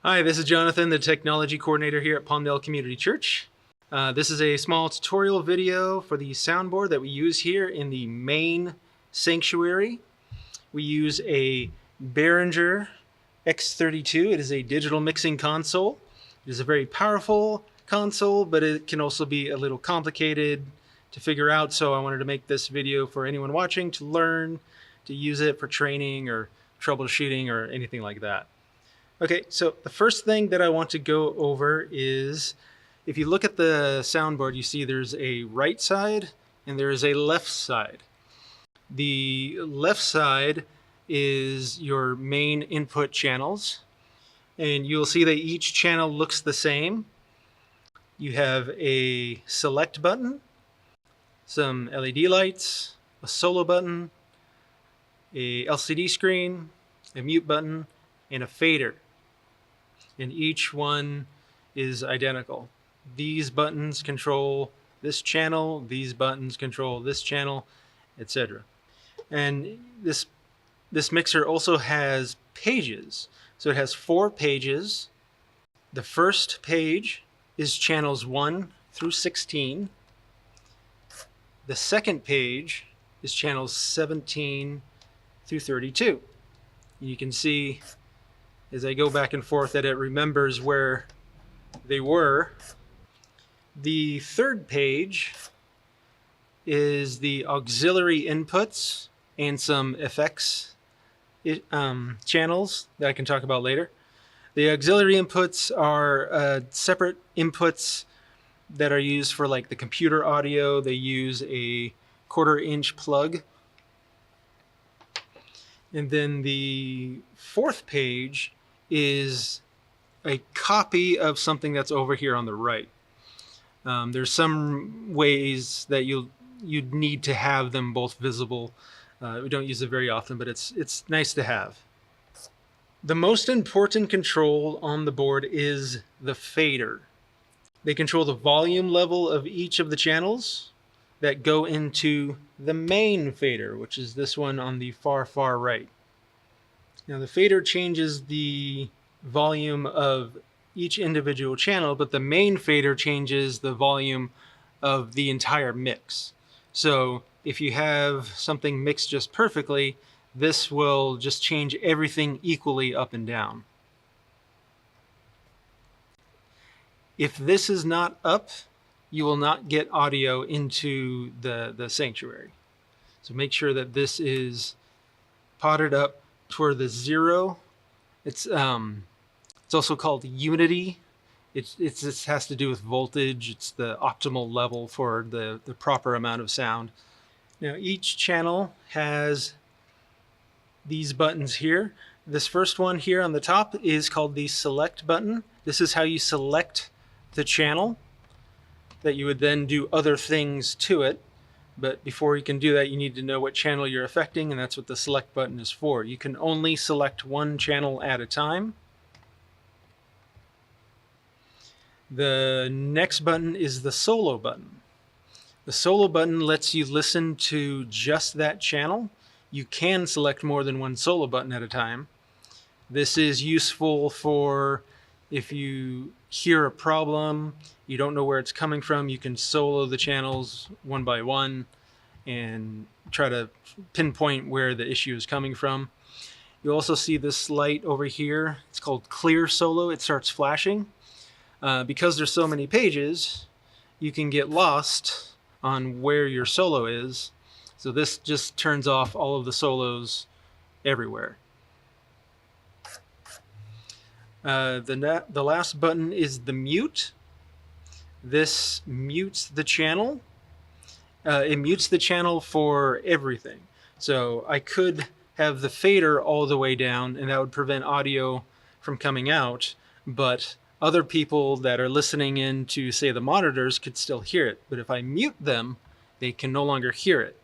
Hi, this is Jonathan, the Technology Coordinator here at Palmdale Community Church. This is a small tutorial video for the soundboard that we use here in the main sanctuary. We use a Behringer X32. It is a digital mixing console. It is a very powerful console, but it can also be a little complicated to figure out, so I wanted to make this video for anyone watching to learn to use it for training or troubleshooting or anything like that. Okay, so the first thing that I want to go over is, if you look at the soundboard, you see there's a right side and there is a left side. The left side is your main input channels, and you'll see that each channel looks the same. You have a select button, some LED lights, a solo button, a LCD screen, a mute button, and a fader. And each one is identical. These buttons control this channel, these buttons control this channel, etc. And this mixer also has pages. So it has 4 pages. The first page is channels 1 through 16. The second page is channels 17 through 32. And you can see as I go back and forth that it remembers where they were. The third page is the auxiliary inputs and some effects channels that I can talk about later. The auxiliary inputs are separate inputs that are used for like the computer audio. They use a 1/4 inch plug. And then the fourth page is a copy of something that's over here on the right. There's some ways that you'd need to have them both visible. We don't use it very often, but it's nice to have. The most important control on the board is the fader. They control the volume level of each of the channels that go into the main fader, which is this one on the far right. Now the fader changes the volume of each individual channel, but the main fader changes the volume of the entire mix. So if you have something mixed just perfectly, this will just change everything equally up and down. If this is not up, you will not get audio into the sanctuary. So make sure that this is potted up toward the 0. It's also called unity. This has to do with voltage. It's the optimal level for the proper amount of sound. Now each channel has these buttons here. This first one here on the top is called the select button. This is how you select the channel that you would then do other things to it. But before you can do that, you need to know what channel you're affecting, and that's what the select button is for. You can only select one channel at a time. The next button is the solo button. The solo button lets you listen to just that channel. You can select more than one solo button at a time. This is useful for if you hear a problem, you don't know where it's coming from, you can solo the channels one by one and try to pinpoint where the issue is coming from. You also see this light over here. It's called clear solo. It starts flashing. Because there's so many pages, you can get lost on where your solo is. So this just turns off all of the solos everywhere. The last button is the mute. This mutes the channel. It mutes the channel for everything. So I could have the fader all the way down, and that would prevent audio from coming out, but other people that are listening in to, say, the monitors could still hear it. But if I mute them, they can no longer hear it,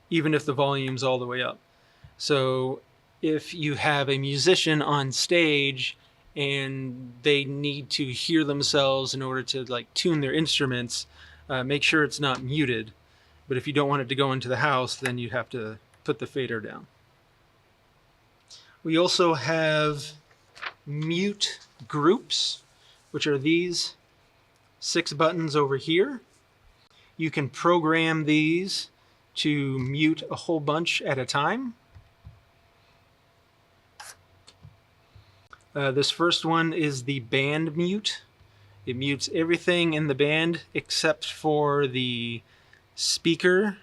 even if the volume's all the way up. So if you have a musician on stage and they need to hear themselves in order to like tune their instruments, make sure it's not muted. But if you don't want it to go into the house, then you'd have to put the fader down. We also have mute groups, which are these 6 buttons over here. You can program these to mute a whole bunch at a time. This first one is the band mute. It mutes everything in the band except for the speaker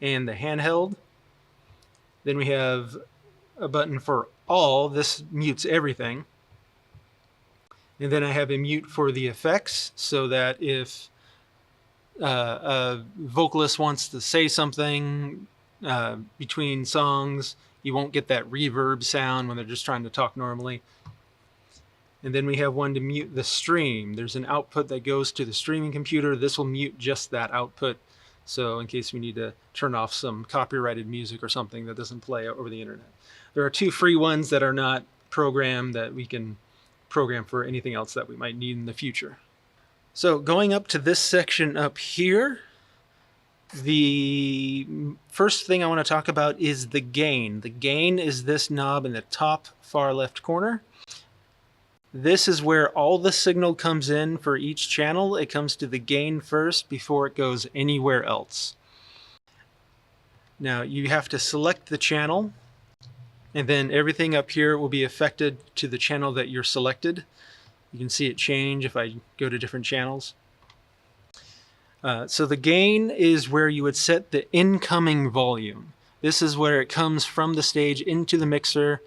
and the handheld. Then we have a button for all. This mutes everything. And then I have a mute for the effects, so that if a vocalist wants to say something between songs, you won't get that reverb sound when they're just trying to talk normally. And then we have one to mute the stream. There's an output that goes to the streaming computer. This will mute just that output. So in case we need to turn off some copyrighted music or something that doesn't play over the internet. There are 2 free ones that are not programmed that we can program for anything else that we might need in the future. So going up to this section up here, the first thing I want to talk about is the gain. The gain is this knob in the top far left corner. This is where all the signal comes in for each channel. It comes to the gain first before it goes anywhere else. Now you have to select the channel, and then everything up here will be affected to the channel that you're selected. You can see it change if I go to different channels. So the gain is where you would set the incoming volume. This is where it comes from the stage into the mixer.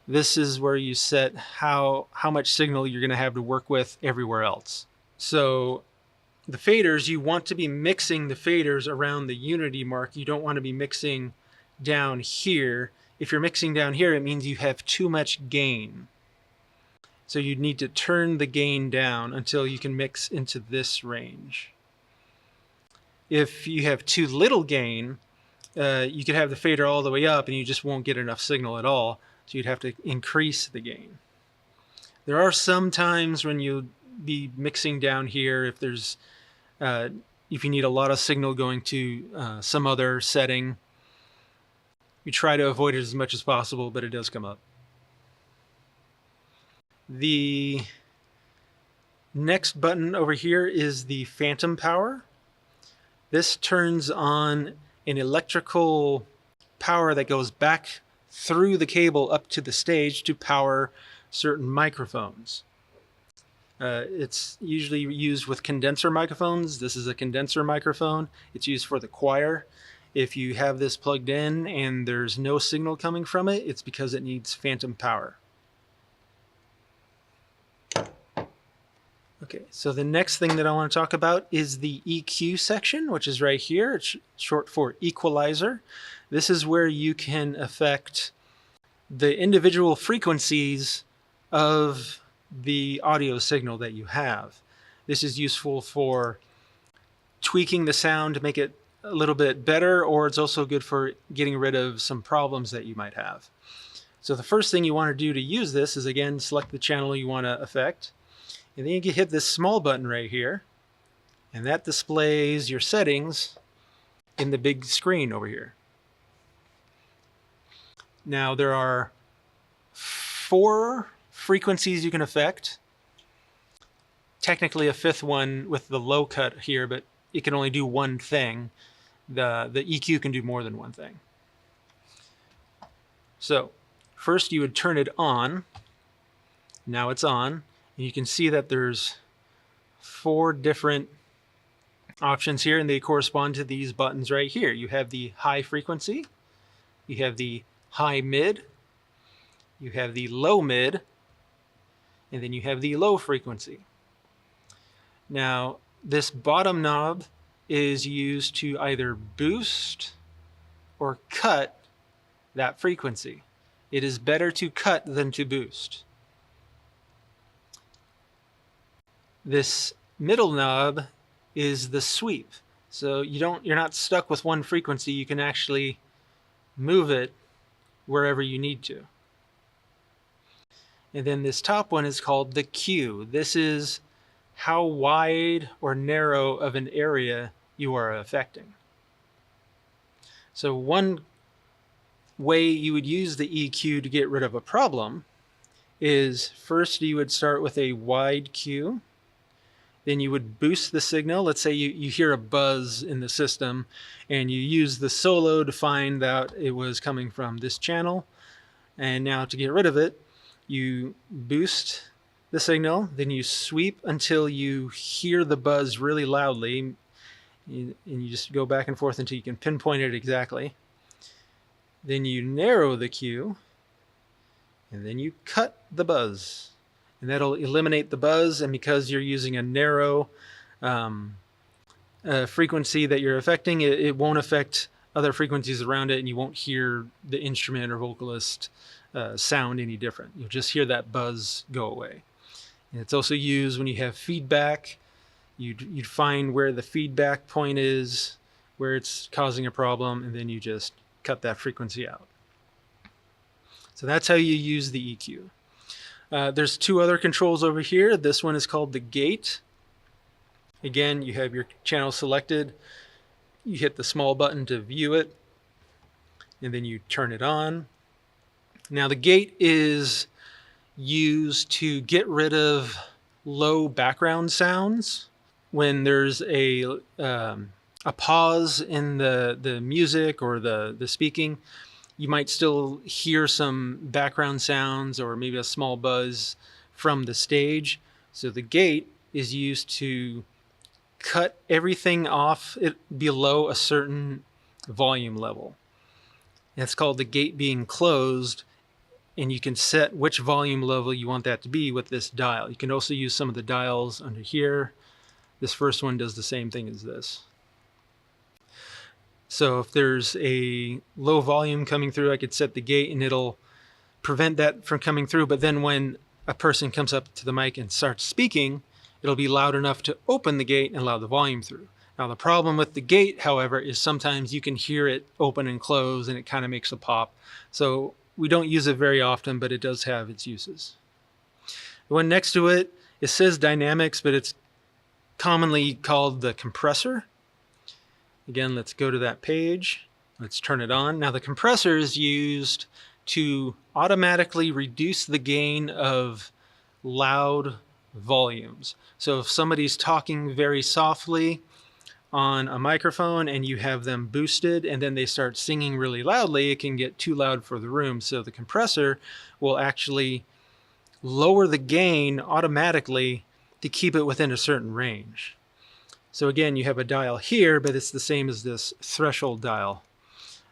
This is where you set how much signal you're going to have to work with everywhere else. So the faders, you want to be mixing the faders around the unity mark. You don't want to be mixing down here. If you're mixing down here, it means you have too much gain. So you need to turn the gain down until you can mix into this range. If you have too little gain, you could have the fader all the way up and you just won't get enough signal at all. So you'd have to increase the gain. There are some times when you'll be mixing down here if there's if you need a lot of signal going to some other setting. We try to avoid it as much as possible, but it does come up. The next button over here is the phantom power. This turns on an electrical power that goes back through the cable up to the stage to power certain microphones. It's usually used with condenser microphones. This is a condenser microphone. It's used for the choir. If you have this plugged in and there's no signal coming from it, it's because it needs phantom power. Okay, so the next thing that I want to talk about is the EQ section, which is right here. It's short for equalizer. This is where you can affect the individual frequencies of the audio signal that you have. This is useful for tweaking the sound to make it a little bit better, or it's also good for getting rid of some problems that you might have. So the first thing you want to do to use this is, again, select the channel you want to affect. And then you can hit this small button right here, and that displays your settings in the big screen over here. Now there are 4 frequencies you can affect. Technically a 5th one with the low cut here, but it can only do one thing. The EQ can do more than one thing. So first you would turn it on. Now it's on. You can see that there's 4 different options here, and they correspond to these buttons right here. You have the high frequency, you have the high mid, you have the low mid, and then you have the low frequency. Now, this bottom knob is used to either boost or cut that frequency. It is better to cut than to boost. This middle knob is the sweep. So you're not stuck with one frequency. You can actually move it wherever you need to. And then this top one is called the Q. This is how wide or narrow of an area you are affecting. So one way you would use the EQ to get rid of a problem is first you would start with a wide cue. Then you would boost the signal. Let's say you hear a buzz in the system and you use the solo to find that it was coming from this channel. And now to get rid of it, you boost the signal, then you sweep until you hear the buzz really loudly, and you just go back and forth until you can pinpoint it exactly. Then you narrow the cue, and then you cut the buzz. And that'll eliminate the buzz, and because you're using a narrow frequency that you're affecting, it won't affect other frequencies around it, and you won't hear the instrument or vocalist sound any different. You'll just hear that buzz go away. And it's also used when you have feedback. You'd find where the feedback point is, where it's causing a problem, and then you just cut that frequency out. So that's how you use the EQ. There's two other controls over here. This one is called the gate. Again, you have your channel selected. You hit the small button to view it, and then you turn it on. Now the gate is used to get rid of low background sounds. When there's a pause in the music or the speaking, you might still hear some background sounds or maybe a small buzz from the stage. So the gate is used to cut everything off below a certain volume level. That's called the gate being closed, and you can set which volume level you want that to be with this dial. You can also use some of the dials under here. This first one does the same thing as this. So if there's a low volume coming through, I could set the gate and it'll prevent that from coming through. But then when a person comes up to the mic and starts speaking, it'll be loud enough to open the gate and allow the volume through. Now the problem with the gate, however, is sometimes you can hear it open and close and it kind of makes a pop. So we don't use it very often, but it does have its uses. The one next to it, it says dynamics, but it's commonly called the compressor. Again, let's go to that page. Let's turn it on. Now the compressor is used to automatically reduce the gain of loud volumes. So if somebody's talking very softly on a microphone and you have them boosted and then they start singing really loudly, it can get too loud for the room. So the compressor will actually lower the gain automatically to keep it within a certain range. So again, you have a dial here, but it's the same as this threshold dial.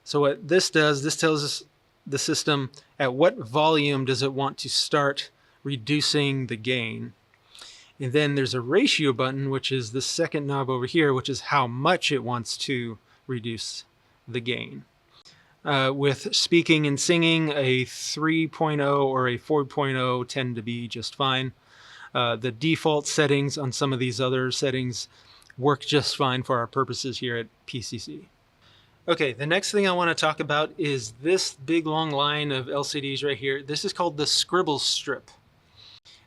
So what this does, this tells us the system at what volume does it want to start reducing the gain. And then there's a ratio button, which is the second knob over here, which is how much it wants to reduce the gain. With speaking and singing, a 3.0 or a 4.0 tend to be just fine. The default settings on some of these other settings work just fine for our purposes here at PCC. Okay, the next thing I want to talk about is this big long line of LCDs right here. This is called the scribble strip.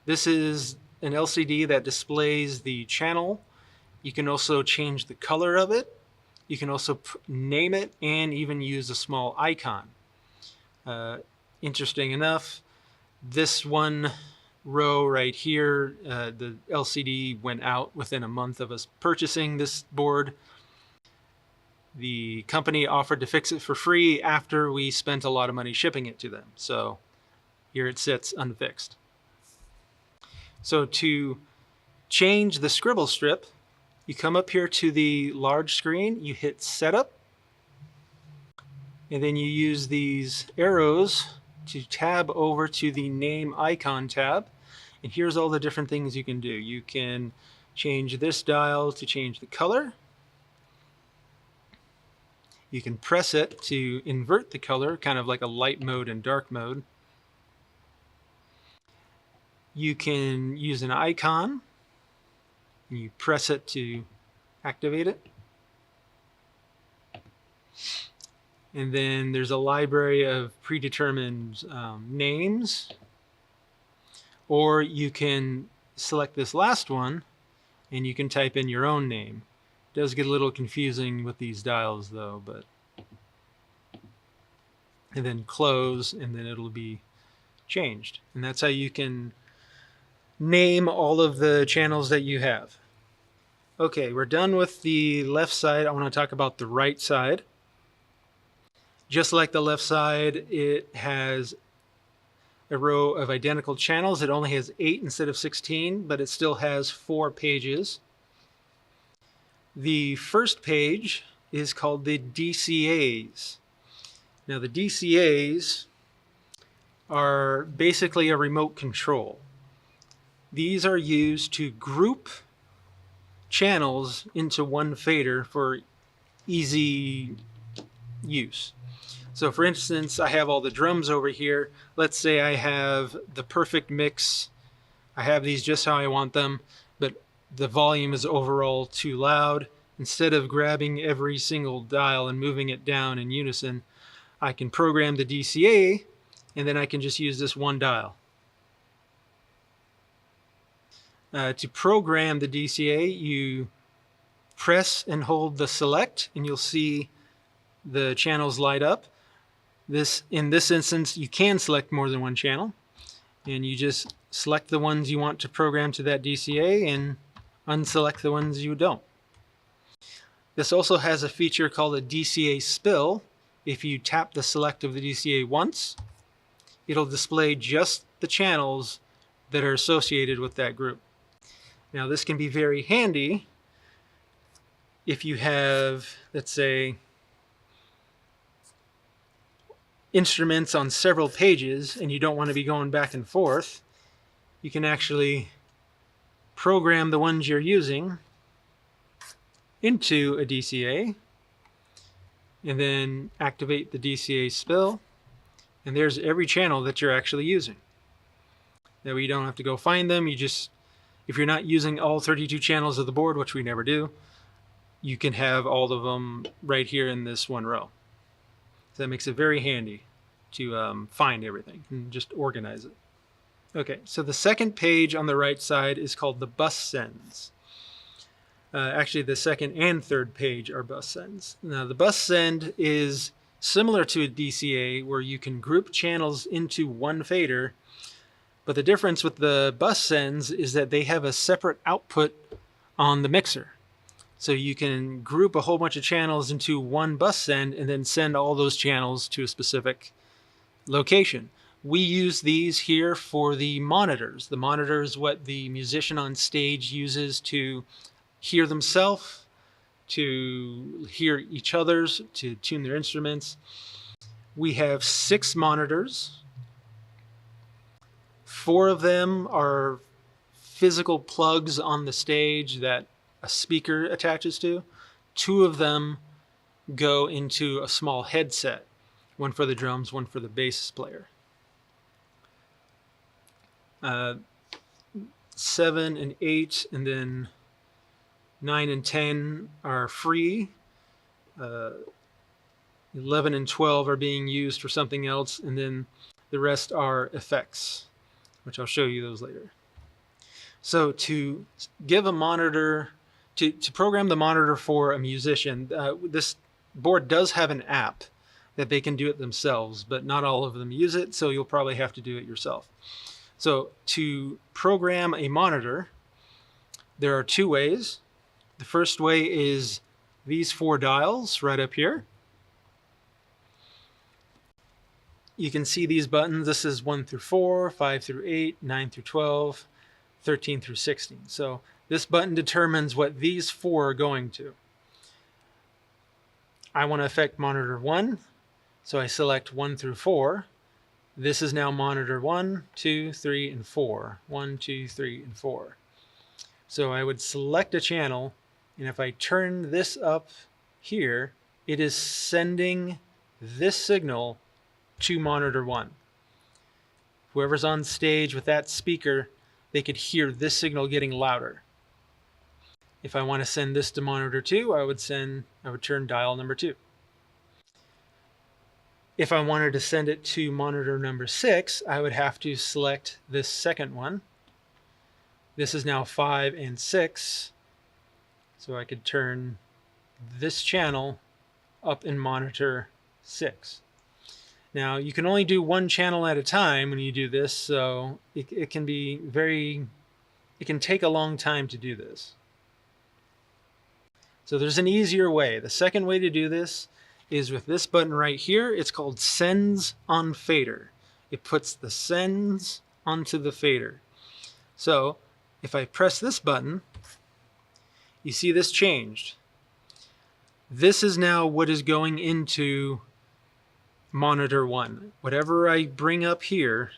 This is an LCD that displays the channel. You can also change the color of it. You can also name it and even use a small icon. Interesting enough, this one row right here, the LCD went out within a month of us purchasing this board. The company offered to fix it for free after we spent a lot of money shipping it to them. So here it sits unfixed. So to change the scribble strip, you come up here to the large screen, you hit setup, and then you use these arrows to tab over to the name icon tab. And here's all the different things you can do. You can change this dial to change the color. You can press it to invert the color, kind of like a light mode and dark mode. You can use an icon, and you press it to activate it. And then there's a library of predetermined names. Or you can select this last one, and you can type in your own name. It does get a little confusing with these dials though, but and then close, and then it'll be changed. And that's how you can name all of the channels that you have. Okay, we're done with the left side. I want to talk about the right side. Just like the left side, it has a row of identical channels. It only has 8 instead of 16, but it still has 4 pages. The first page is called the DCAs. Now the DCAs are basically a remote control. These are used to group channels into one fader for easy use. So for instance, I have all the drums over here. Let's say I have the perfect mix. I have these just how I want them, but the volume is overall too loud. Instead of grabbing every single dial and moving it down in unison, I can program the DCA, and then I can just use this one dial. To program the DCA, you press and hold the select, and you'll see the channels light up. In this instance, you can select more than one channel, and you just select the ones you want to program to that DCA and unselect the ones you don't. This also has a feature called a DCA spill. If you tap the select of the DCA once, it'll display just the channels that are associated with that group. Now this can be very handy if you have, let's say, instruments on several pages and you don't want to be going back and forth. You can actually program the ones you're using into a DCA and then activate the DCA spill, and there's every channel that you're actually using. That way you don't have to go find them. You just, if you're not using all 32 channels of the board, which we never do, you can have all of them right here in this one row. So that makes it very handy to find everything and just organize it. Okay, so the second page on the right side is called the bus sends. Actually, the second and third page are bus sends. Now, the bus send is similar to a DCA where you can group channels into one fader, but the difference with the bus sends is that they have a separate output on the mixer. So you can group a whole bunch of channels into one bus send and then send all those channels to a specific location. We use these here for the monitors. The monitor is what the musician on stage uses to hear themselves, to hear each other's, to tune their instruments. We have 6 monitors. 4 of them are physical plugs on the stage that a speaker attaches to. 2 of them go into a small headset, one for the drums, one for the bass player. 7 and 8, and then 9 and 10 are free. 11 and 12 are being used for something else, and then the rest are effects, which I'll show you those later. So to give a monitor, to program the monitor for a musician, this board does have an app that they can do it themselves, but not all of them use it, so you'll probably have to do it yourself. So to program a monitor, there are 2 ways. The first way is these 4 dials right up here. You can see these buttons. This is 1 through 4, 5 through 8, 9 through 12, 13 through 16. So this button determines what these 4 are going to. I want to affect monitor 1, so I select 1 through 4. This is now monitor 1, 2, 3, and 4. 1, 2, 3, and 4. So I would select a channel, and if I turn this up here, it is sending this signal to monitor 1. Whoever's on stage with that speaker, they could hear this signal getting louder. If I want to send this to monitor 2, I would turn dial number 2. If I wanted to send it to monitor number 6, I would have to select this second one. This is now 5 and 6, so I could turn this channel up in monitor 6. Now you can only do one channel at a time when you do this, so it can be it can take a long time to do this. So there's an easier way. The second way to do this is with this button right here. It's called Sends on Fader. It puts the sends onto the fader. So if I press this button, you see this changed. This is now what is going into monitor 1. Whatever I bring up here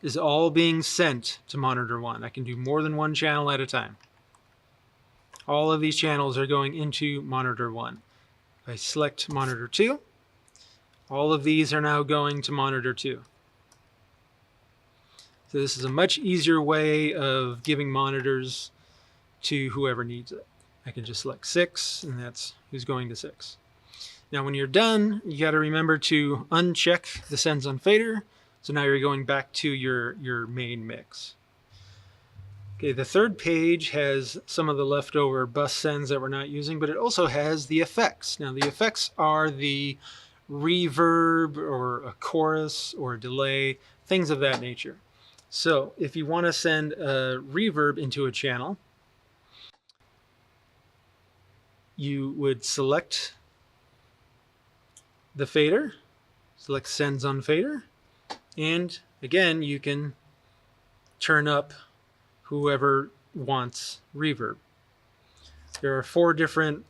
is all being sent to monitor 1. I can do more than one channel at a time. All of these channels are going into monitor 1. If I select monitor 2, all of these are now going to monitor 2. So this is a much easier way of giving monitors to whoever needs it. I can just select 6, and that's who's going to 6. Now when you're done, you got to remember to uncheck the sends on fader. So now you're going back to your main mix. Okay, the third page has some of the leftover bus sends that we're not using, but it also has the effects. Now the effects are the reverb or a chorus or a delay, things of that nature. So if you want to send a reverb into a channel, you would select the fader, select sends on fader, and again you can turn up whoever wants reverb. There are 4 different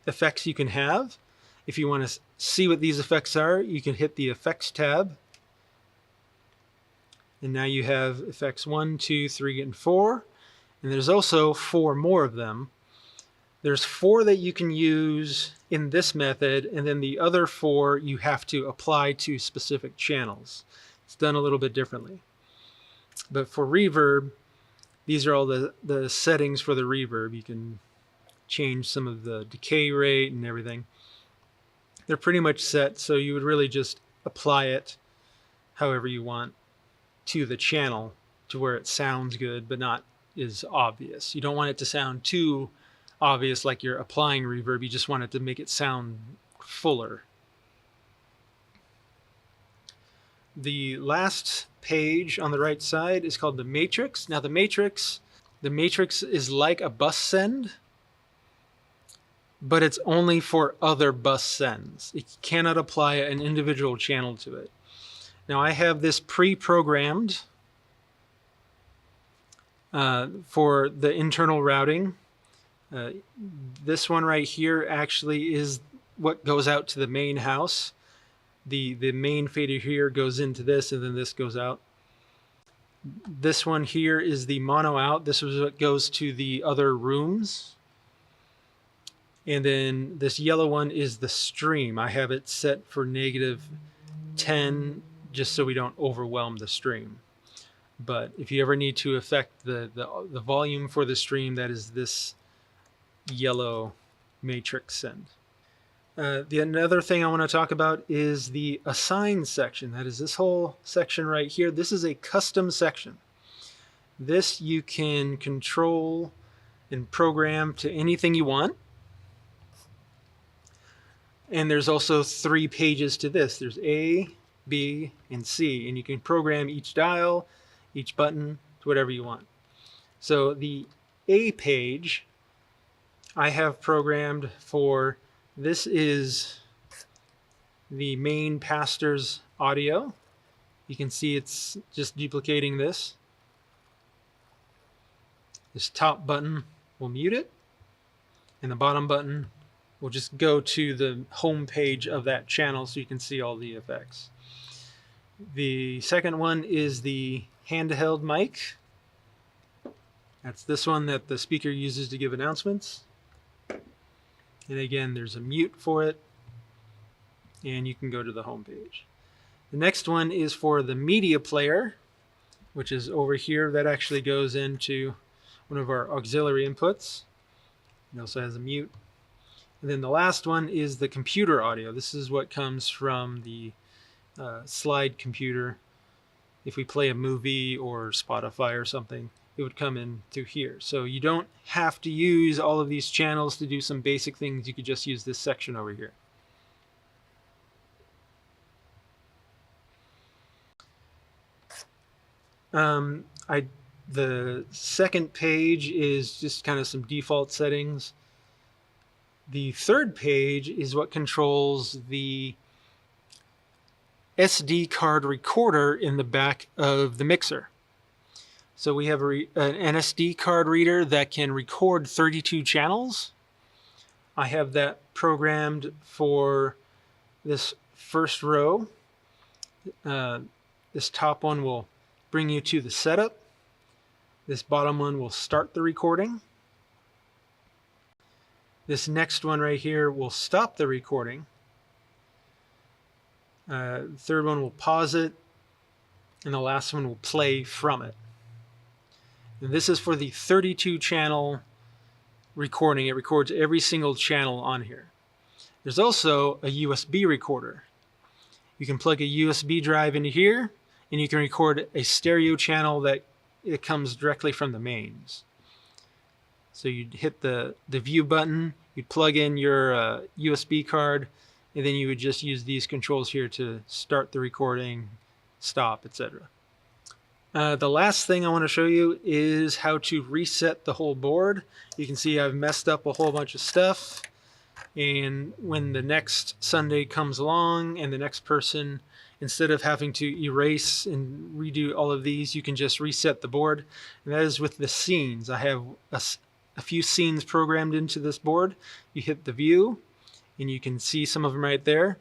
effects you can have. If you want to see what these effects are, you can hit the effects tab, and now you have effects 1, 2, 3, and 4, and there's also 4 more of them. There's 4 that you can use in this method, and then the other 4 you have to apply to specific channels. It's done a little bit differently. But for reverb, these are all the settings for the reverb. You can change some of the decay rate and everything. They're pretty much set, so you would really just apply it however you want to the channel to where it sounds good but not is obvious. You don't want it to sound too obvious like you're applying reverb. You just want it to make it sound fuller. The last page on the right side is called the matrix. Now the matrix is like a bus send, but it's only for other bus sends. It cannot apply an individual channel to it. Now I have this pre-programmed for the internal routing. This one right here actually is what goes out to the main house. The main fader here goes into this, and then this goes out. This one here is the mono out. This is what goes to the other rooms. And then this yellow one is the stream. I have it set for -10 just so we don't overwhelm the stream. But if you ever need to affect the volume for the stream, that is this yellow matrix send. Another thing I want to talk about is the assign section. That is this whole section right here. This is a custom section. This you can control and program to anything you want. And there's also 3 pages to this. There's A, B, and C. And you can program each dial, each button, to whatever you want. So the A page I have programmed for, this is the main pastor's audio. You can see it's just duplicating this. This top button will mute it, and the bottom button will just go to the home page of that channel so you can see all the effects. The second one is the handheld mic. That's this one that the speaker uses to give announcements. And again, there's a mute for it, and you can go to the home page. The next one is for the media player, which is over here. That actually goes into one of our auxiliary inputs. It also has a mute. And then the last one is the computer audio. This is what comes from the slide computer. If we play a movie or Spotify or something, it would come in through here. So you don't have to use all of these channels to do some basic things. You could just use this section over here. The second page is just kind of some default settings. The third page is what controls the SD card recorder in the back of the mixer. So we have an SD card reader that can record 32 channels. I have that programmed for this first row. This top one will bring you to the setup. This bottom one will start the recording. This next one right here will stop the recording. Third one will pause it, and the last one will play from it. And this is for the 32 channel recording. It records every single channel on here. There's also a USB recorder. You can plug a USB drive into here, and you can record a stereo channel that it comes directly from the mains. So you'd hit the view button, you'd plug in your USB card, and then you would just use these controls here to start the recording, stop, etc. The last thing I want to show you is how to reset the whole board. You can see I've messed up a whole bunch of stuff, and when the next Sunday comes along and the next person, instead of having to erase and redo all of these, you can just reset the board. And that is with the scenes. I have a few scenes programmed into this board. You hit the view, and you can see some of them right there.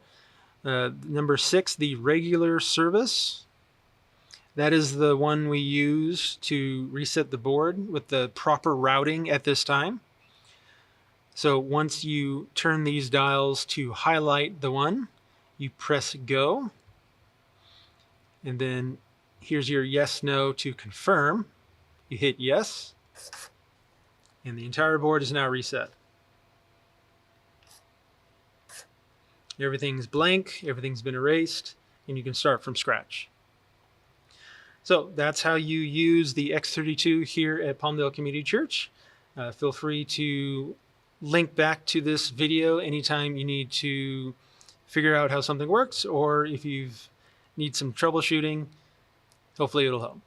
Number 6, the regular service. That is the one we use to reset the board with the proper routing at this time. So once you turn these dials to highlight the one, you press go. And then here's your yes, no to confirm. You hit yes, and the entire board is now reset. Everything's blank, everything's been erased, and you can start from scratch. So that's how you use the X32 here at Palmdale Community Church. Feel free to link back to this video anytime you need to figure out how something works, or if you need some troubleshooting, hopefully it'll help.